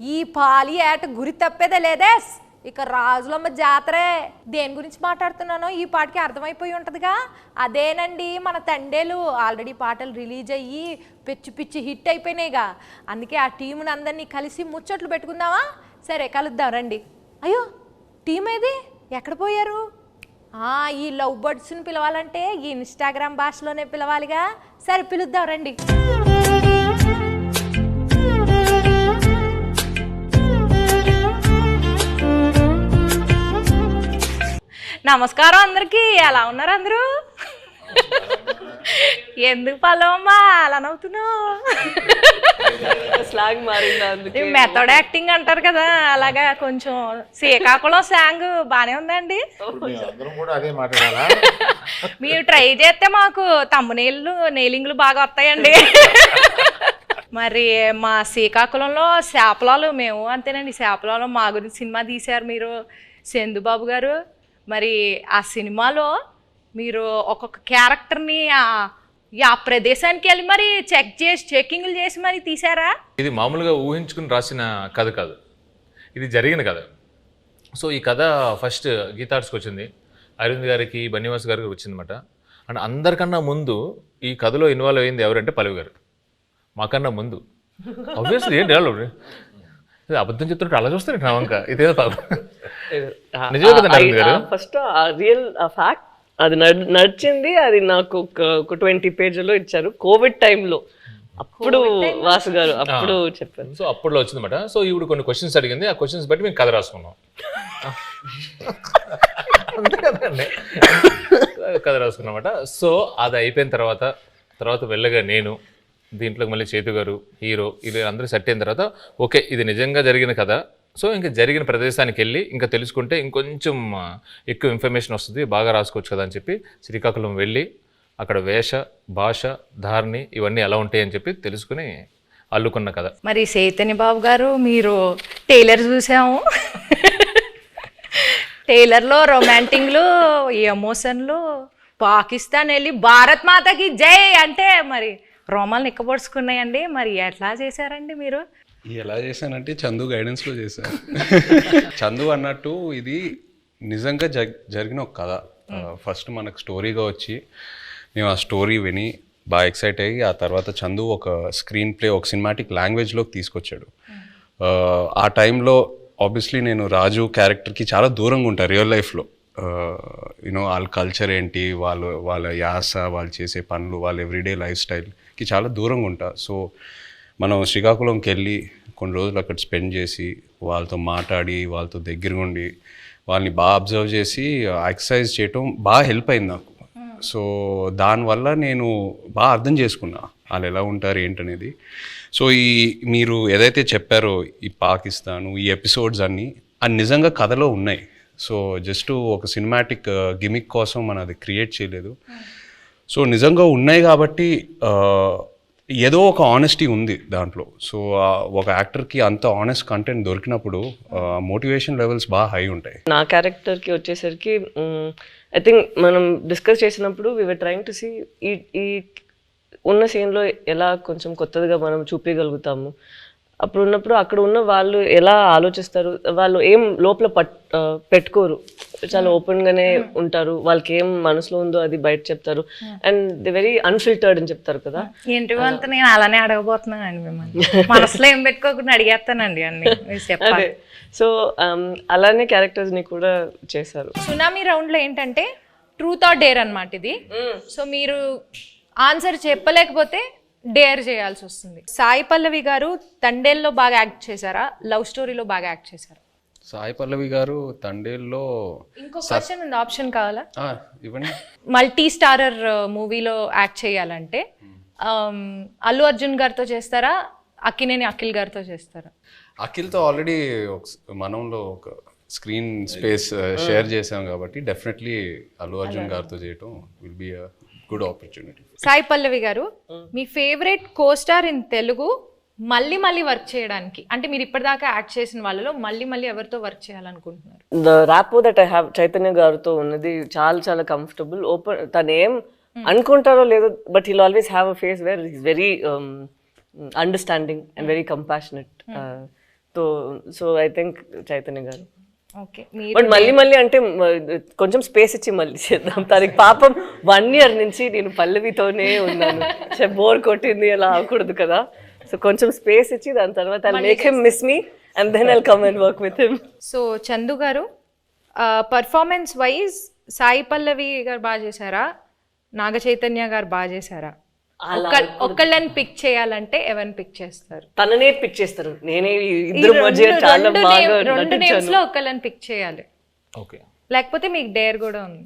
ఈ పాలి ఏట గురి తప్పేదే లేదే. ఇక రాజులమ్మ జాతరే. దేని గురించి మాట్లాడుతున్నానో ఈ పాటకి అర్థమైపోయి ఉంటుందిగా. అదేనండి మన తండేలు. ఆల్రెడీ పాటలు రిలీజ్ అయ్యి పిచ్చి పిచ్చి హిట్ అయిపోయినాయిగా. అందుకే ఆ టీముని అందరినీ కలిసి ముచ్చట్లు పెట్టుకుందామా? సరే కలుద్దాం రండి. అయ్యో టీం ఏది, ఎక్కడ పోయారు? ఈ లవ్ బర్డ్స్ని పిలవాలంటే ఈ ఇన్స్టాగ్రామ్ భాషలోనే పిలవాలిగా. సరే పిలుద్దాం రండి. నమస్కారం అందరికి. ఎలా ఉన్నారు అందరూ? ఎందుకు పల్లవమ్మా అలా నవ్వుతున్నావు? స్లాంగ్ మారింది, మెథడ్ యాక్టింగ్ అంటారు కదా, అలాగా కొంచెం శ్రీకాకుళం స్లాంగ్ బానే ఉందండి. మీరు ట్రై చేస్తే మాకు తమ్మునీళ్ళు నెయిలింగ్లు బాగా వస్తాయండి. మరి మా శ్రీకాకుళంలో శాపలాలు మేము అంతేనండి. శాపలాలు మా గురించి సినిమా తీశారు మీరు, చందుబాబు గారు. మరి ఆ సినిమాలో మీరు ఒక్కొక్క క్యారెక్టర్ని ఆ ప్రదేశానికి వెళ్ళి మరి చెకింగ్లు చేసి మరి తీసారా? ఇది మామూలుగా ఊహించుకుని రాసిన కథ కాదు, ఇది జరిగిన కథ. సో ఈ కథ ఫస్ట్ గీతార్ట్స్కి వచ్చింది, అరవింద్ గారికి, బన్నివాస్ గారికి వచ్చిందన్నమాట. అండ్ అందరికన్నా ముందు ఈ కథలో ఇన్వాల్వ్ అయింది ఎవరంటే పల్లవి గారు. మాకన్నా ముందు ఆబ్వియస్లీ ఏంటి అబద్ధం చెప్తుంటే అలా చూస్తారు నా వంక. ఇదేదో నిజమే కదండి అరవింద్ గారు. ఫస్ట్ రియల్ ఫ్యాక్ట్ అది నడిచింది. అది నాకు ఒక 20 పేజీలో ఇచ్చారు కోవిడ్ టైంలో. అప్పుడు వాసు గారు అప్పుడు చెప్పారు. సో అప్పుడులో వచ్చిందన్నమాట. సో ఇప్పుడు కొన్ని క్వశ్చన్స్ అడిగింది, ఆ క్వశ్చన్స్ బట్టి మేము కథ రాసుకున్నాం. అంతే కదండి, కథ రాసుకున్నమాట. సో అది అయిపోయిన తర్వాత వెళ్ళగా నేను దీంట్లోకి మళ్ళీ చేతు గారు హీరో, ఇది అందరూ సెట్ అయిన తర్వాత ఓకే ఇది నిజంగా జరిగిన కథ. సో ఇంకా జరిగిన ప్రదేశానికి వెళ్ళి ఇంకా తెలుసుకుంటే ఇంకొంచెం ఎక్కువ ఇన్ఫర్మేషన్ వస్తుంది, బాగా రాసుకోవచ్చు కదా అని చెప్పి శ్రీకాకుళం వెళ్ళి అక్కడ వేష భాష ధారణి ఇవన్నీ ఎలా ఉంటాయి అని చెప్పి తెలుసుకుని అల్లుకున్న కథ. మరి చైతన్య బాబు గారు మీరు టైలర్ చూసాము. టైలర్లో రొమాంటిక్లు, ఎమోషన్లు, పాకిస్తాన్ వెళ్ళి భారత్ మాతకి జై అంటే మరి రోమాలు నిక్కబొడుచుకున్నాయండి. మరి ఎట్లా చేశారండి మీరు? ఎలా చేశానంటే చందు గైడెన్స్లో చేశాను. చందు అన్నట్టు ఇది నిజంగా జరిగిన ఒక కథ. ఫస్ట్ మనకు స్టోరీగా వచ్చి మేము ఆ స్టోరీ విని బాగా ఎక్సైట్ అయ్యి ఆ తర్వాత చందు ఒక స్క్రీన్ ప్లే ఒక సినిమాటిక్ లాంగ్వేజ్లోకి తీసుకొచ్చాడు. ఆ టైంలో ఆబ్వియస్లీ నేను రాజు క్యారెక్టర్కి చాలా దూరంగా ఉంటాను రియల్ లైఫ్లో. యూనో వాళ్ళ కల్చర్ ఏంటి, వాళ్ళ యాస, వాళ్ళు చేసే పనులు, వాళ్ళ ఎవ్రీడే లైఫ్ స్టైల్కి చాలా దూరంగా ఉంటా. సో మనం శ్రీకాకుళంకి వెళ్ళి కొన్ని రోజులు అక్కడ స్పెండ్ చేసి వాళ్ళతో మాట్లాడి వాళ్ళతో దగ్గరగా ఉండి వాళ్ళని బాగా అబ్జర్వ్ చేసి ఎక్సర్సైజ్ చేయటం బాగా హెల్ప్ అయింది నాకు. సో దానివల్ల నేను బాగా అర్థం చేసుకున్నా వాళ్ళు ఎలా ఉంటారు ఏంటనేది. సో మీరు ఏదైతే చెప్పారో ఈ పాకిస్తాను ఈ ఎపిసోడ్స్ అన్నీ అది నిజంగా కథలో ఉన్నాయి. సో జస్ట్ ఒక సినిమాటిక్ గిమిక్ కోసం మనం అది క్రియేట్ చేయలేదు. సో నిజంగా ఉన్నాయి కాబట్టి ఏదో ఒక ఆనెస్టీ ఉంది దాంట్లో. సో ఒక యాక్టర్కి అంత ఆనెస్ట్ కంటెంట్ దొరికినప్పుడు మోటివేషన్ లెవెల్స్ బాగా హై ఉంటాయి. నా క్యారెక్టర్కి వచ్చేసరికి ఐ థింక్ మనం డిస్కస్ చేసినప్పుడు we were trying to see ఈ ఉన్న సీన్లో ఎలా కొంచెం కొత్తదిగా మనం చూపించగలుగుతాము. అప్పుడు ఉన్నప్పుడు అక్కడ ఉన్న వాళ్ళు ఎలా ఆలోచిస్తారు, వాళ్ళు ఏం లోపల పెట్టుకోరు, చాలా ఓపెన్గానే ఉంటారు. వాళ్ళకి ఏం మనసులో ఉందో అది బయట చెప్తారు. అండ్ ది వెరీ అన్ఫిల్టర్డ్ అని చెప్తారు కదా. ఏంటి అంతా నేను అలానే అడగబోతున్నానండి మిమ్మల్ని. మనసులో ఏం పెట్టుకోకుండా అడిగేస్తానండి అన్ని. అదే సో అలానే క్యారెక్టర్స్ని కూడా చేశారు. సునామీ రౌండ్లో ఏంటంటే ట్రూత్ ఆర్ డేర్ అన్నమాట ఇది. సో మీరు ఆన్సర్ చెప్పలేకపోతే డేర్ చేయాల్సి వస్తుంది. సాయి పల్లవి గారు తండేల్లో బాగా యాక్ట్ చేశారా, లవ్ స్టోరీలో బాగా యాక్ట్ చేశారా? సాయి పల్లవి గారు తండేల్లో ఇంకో క్వశ్చన్ ఉంది, ఆప్షన్ కావాలా? ఇవ్వండి. మల్టీ స్టారర్ మూవీలో యాక్ట్ చేయాలంటే అల్లు అర్జున్ గారితో చేస్తారా, అక్కినేని అఖిల్ గారితో చేస్తారా? అఖిల్తో ఆల్రెడీ మనంలో ఒక స్క్రీన్ స్పేస్ షేర్ చేసాం కాబట్టి డెఫినెట్లీ అల్లు అర్జున్ గారితో చేయటం will be good opportunity. Sai Pallavi గారు మీ ఫేవరెట్ కోస్టార్ ఇన్ తెలుగు మళ్ళీ వర్క్ చేయడానికి, అంటే మీరు ఇప్పటిదాకా యాక్ట్ చేసిన వాళ్ళలో మళ్ళీ ఎవరితో వర్క్ చేయాలనుకుంటున్నారు? The rapport that I have Chaitanya గారితో ఉన్నది చాలా కంఫర్టబుల్. ఓపెన్ తను ఏం అనుకుంటారో లేదో but he'll always have a face where is very understanding and very compassionate. So I think Chaitanya garu. Okay మీరు బట్ మళ్ళీ అంటే కొంచెం స్పేస్ ఇచ్చి మళ్ళీ చేద్దాం. తనకి పాపం 1 year నుంచి నేను పల్లవితోనే ఉన్నాను, బోర్ కొట్టింది, అలా అవ్వకూడదు కదా. సో కొంచెం స్పేస్ ఇచ్చి దాని తర్వాత I make him miss me and then I'll come and work with him. So Chandu garu, performance wise Sai Pallavi గారు బాగా చేశారా, నాగ చైతన్య గారు బాగా చేశారా? ఒక్కళ్ళని పిక్ చేయాలంటే ఎవరిని పిక్ చేస్తారు? తననే పిక్ చేస్తారు. నేనే ఇద్దరు మధ్య చాలా బాగా రెండు నేమ్స్ లో ఒక్కళ్ళని పిక్ చేయాలి. ఓకే, లేకపోతే మీకు డేర్ కూడా ఉంది.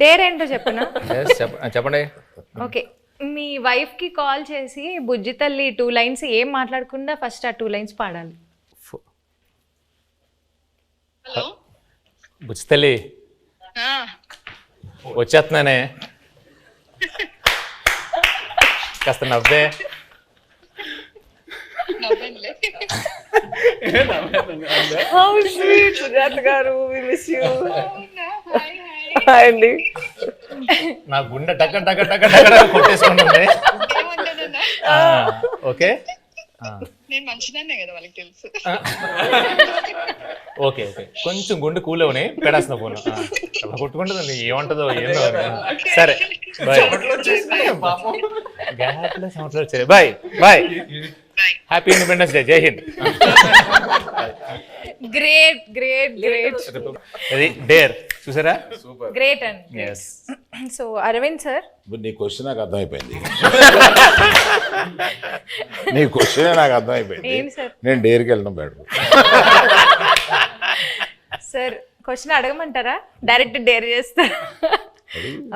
డేర్ ఏంటో చెప్పనా? చెప్పండి. ఓకే, మీ వైఫ్ కి కాల్ చేసి బుజ్జి తల్లి 2 lines ఏం మాట్లాడకుండా ఫస్ట్ ఆ 2 lines పాడాలి. బుచ్చితల్లి వచ్చేస్తున్నానే, కాస్త నవ్వే. How sweet, సుజాత గారు, we miss you. హాయ్ అండి. నా గుండె టక టక టక టక కొట్టేసుకుంటుంది. ఓకే, నేను మంచిదాన్నే కదా వాళ్ళకి తెలుసు. ఓకే ఓకే, కొంచెం గుండె కూల్ అవని పెడేస్తున్నా ఫోన్. అలా కొట్టుకుంటుందండి, ఏమంటుందో ఏందో. సరే బాయ్. గ్యాప్లో సంవత్సరాలు వచ్చాయి. Bye bye, happy independence day, Jai Hind. Great great great అది డేర్ చూసారా? గ్రేట్ అండి. సో అరవింద్ సార్, నీ క్వశ్చన్ నాకు అర్థమైపోయింది. నీ క్వశ్చన్ నాకు అర్థమైపోయింది. ఏంటి సార్? నేను డేర్కి వెళ్ళడం బెటర్. సార్ క్వశ్చన్ అడగమంటారా? డైరెక్ట్ డేర్ చేస్తారా?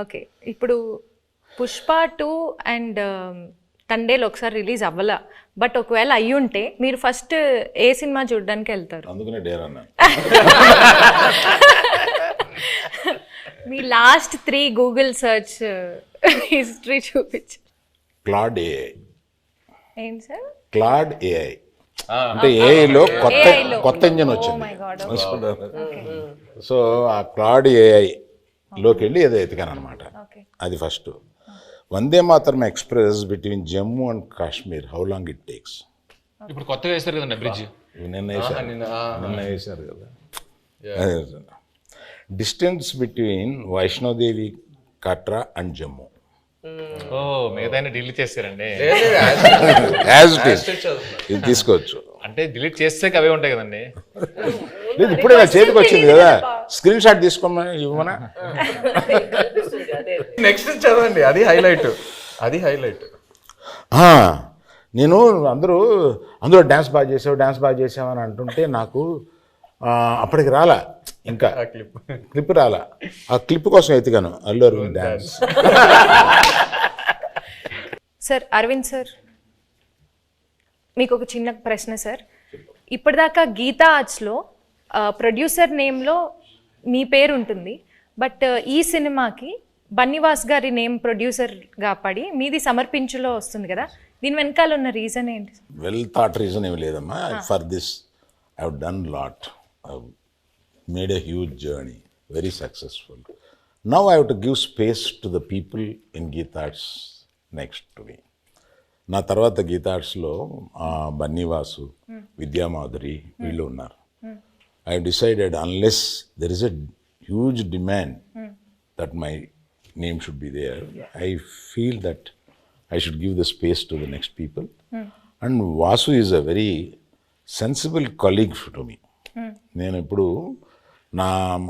ఓకే, ఇప్పుడు పుష్ప 2 అండ్ తండేలు ఒకసారి రిలీజ్ అవ్వాల, బట్ ఒకవేళ అయ్యి ఉంటే మీరు ఫస్ట్ ఏ సినిమా చూడడానికి వెళ్తారు? అందుకనే డేర్ అన్నాను. మీ లాస్ట్ 3 గూగుల్ సర్చ్ హిస్టరీ చూపించు. Claude AI. ఏంటి సార్? క్లాడ్ ఏఐ అంటే ఏఐలో కొత్త ఇంజన్ Oh వచ్చింది. my God. సో ఆ క్లాడ్ ఏఐ లోకి వెళ్ళి ఏదో ఎతికాను అనమాట. Okay. అది first. Vande Mataram express between Jammu and Kashmir, how long it takes? ఇప్పుడు కొత్తగా వేస్తారు కదండి బ్రిడ్జ్. నిన్న వేశారు కదా. Distance between Vaishno Devi Katra and Jammu. ఓ, మిగతా డిలీట్ చేస్తారండి. యాజ్ ఇట్ ఈస్ ఇది తీసుకోవచ్చు. అంటే డిలీట్ చేస్తే అవే ఉంటాయి కదండి. లేదు, ఇప్పుడే నా చేతికి వచ్చింది కదా, స్క్రీన్ షాట్ తీసుకోమని ఇవ్వమనా? నెక్స్ట్ చదవండి, అది హైలైట్. అది హైలైట్. నేను అందులో డ్యాన్స్ బాగా చేసావు అని అంటుంటే నాకు అప్పటికి రాలా, ఇంకా క్లిప్ రాలా. ఆ క్లిప్ కోసం ఎతికాను Allu Aravind dance. Sir Aravind sir, మీకు ఒక చిన్న ప్రశ్న సార్. ఇప్పటిదాకా గీతా ఆర్ట్స్లో ప్రొడ్యూసర్ నేమ్లో మీ పేరు ఉంటుంది, బట్ ఈ సినిమాకి బన్నివాస్ గారి నేమ్ ప్రొడ్యూసర్గా పడి మీది సమర్పించులో వస్తుంది కదా, దీని వెనకాల ఉన్న రీజన్ ఏంటి? వెల్ థాట్ రీజన్ ఏమి లేదమ్మా. For this I have done lot, made a huge journey, very successful. Now I have to give space to the people in Geetha Arts next to me. నా తర్వాత గీతా ఆర్ట్స్లో బన్నీవాసు, విద్యామాధురి వీళ్ళు ఉన్నారు. I have decided unless there is a huge demand that my name should be there, I feel that I should give the space to the next people. And Vasu is a very sensible colleague to me. నేను ఇప్పుడు నా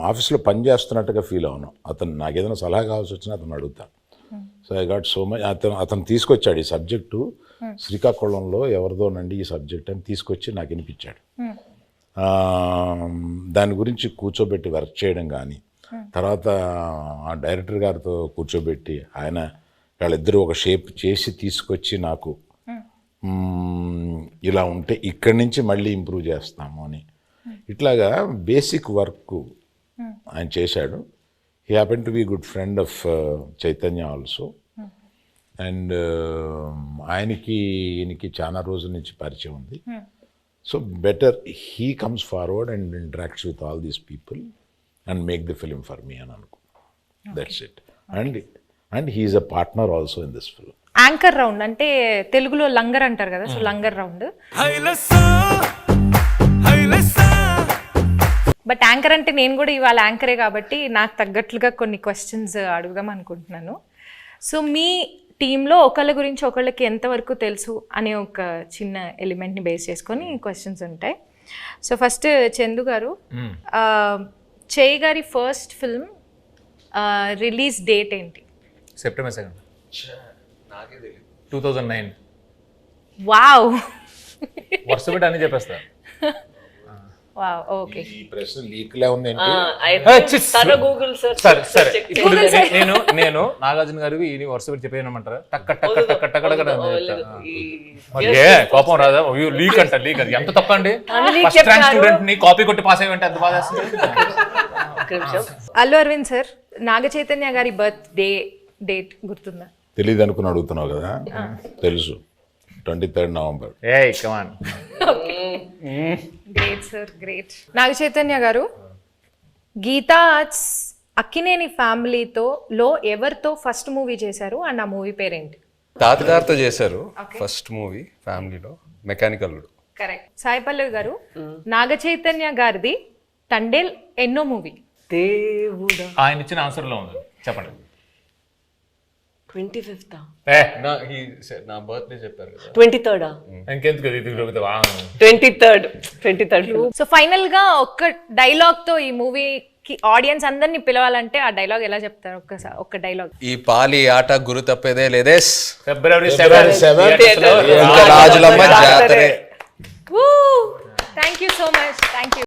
ఆఫీస్లో పనిచేస్తున్నట్టుగా feel అవును. అతను నాకు ఏదైనా సలహా కావాల్సి వచ్చినా అతను అడుగుతాను. So I got so much. అతను తీసుకొచ్చాడు ఈ సబ్జెక్టు, శ్రీకాకుళంలో ఎవరిదోనండి ఈ సబ్జెక్ట్ అని తీసుకొచ్చి నాకు వినిపించాడు. దాని గురించి కూర్చోబెట్టి వర్క్ చేయడం కానీ, తర్వాత ఆ డైరెక్టర్ గారితో కూర్చోబెట్టి ఆయన వాళ్ళిద్దరూ ఒక షేప్ చేసి తీసుకొచ్చి నాకు ఇలా ఉంటే ఇక్కడి నుంచి మళ్ళీ ఇంప్రూవ్ చేస్తాము అని ఇట్లాగా బేసిక్ వర్క్ ఆయన చేశాడు. He happen to be good friend of Chaitanya also. And ఈయనకి చాలా రోజుల నుంచి పరిచయం ఉంది. So better he comes forward and interacts with all these people and make the film for me అని అనుకో. That's it. And he is a partner also in this film. Anchor round అంటే తెలుగులో లంగర్ అంటారు కదా, so langar round. But anchor అంటే నేను కూడా ఇవాళ యాంకరే కాబట్టి నాకు తగ్గట్లుగా కొన్ని క్వశ్చన్స్ అడుగుదాం అనుకుంటున్నాను. సో మీ టీంలో ఒకళ్ళ గురించి ఒకళ్ళకి ఎంతవరకు తెలుసు అనే ఒక చిన్న ఎలిమెంట్ని బేస్ చేసుకొని క్వశ్చన్స్ ఉంటాయి. సో ఫస్ట్ చందు గారు, చేయి గారి ఫస్ట్ ఫిల్మ్ రిలీజ్ డేట్ ఏంటి? September 2nd 2009. వావ్ వరుస పెట్టి అన్ని చెప్పేస్తా. Wow, okay. ఈ ప్రశ్న లీక్లే ఉంది తన గూగుల్ సరే సరే ఇప్పుడు నేను నాగార్జున గారికి ఈ వరుస పెట్టి చెప్పేయమంటారా? టక్క టక్క టక్క టక్క కోపం రాదా? లీక్ అంట, లీక్ అది ఎంత తప్ప అండి. ఫస్ట్ ర్యాంక్ స్టూడెంట్ ని కాపీ కొట్టి పాస్ అయ్యంటే ఎంత బాధ. అల్లు అరవింద్ సార్, నాగ చైతన్య గారి బర్త్ డేట్ గుర్తుందా? తెలియదు అనుకుని అడుగుతున్నావు కదా, తెలుసు. 23rd November. ఏయ్ come on. Great sir, great. Naga Chaitanya గారు, గీతా ఆర్ట్స్ అక్కినేని ఫ్యామిలీతో ఎవరితో ఫస్ట్ మూవీ చేశారు అండ్ ఆ మూవీ పేరేంటి? తాతగారితో చేశారు ఫస్ట్ మూవీ ఫ్యామిలీలో, మెకానికల్. కరెక్ట్. సాయి పల్లవి గారు, నాగ చైతన్య గారిది తండేల్ ఎన్నో మూవీ? దేవుడా, ఆయన ఇచ్చిన ఆన్సర్ లో ఉంది, చెప్పండి. 25th నా బర్త్డే చెప్పారు కదా, 23rd ఇంకెందుకు ఇది 23rd. సో ఫైనల్ గా ఒక్క డైలాగ్ తో ఈ మూవీకి ఆడియన్స్ అందరినీ పిలవాలంటే ఆ డైలాగ్ ఎలా చెప్తారు? ఒక్క డైలాగ్. ఈ పాలి ఆట గురు తప్పేదే లేదేస్, February 7th రాజులమ్మ జాతరే. Thank you so much, thank you.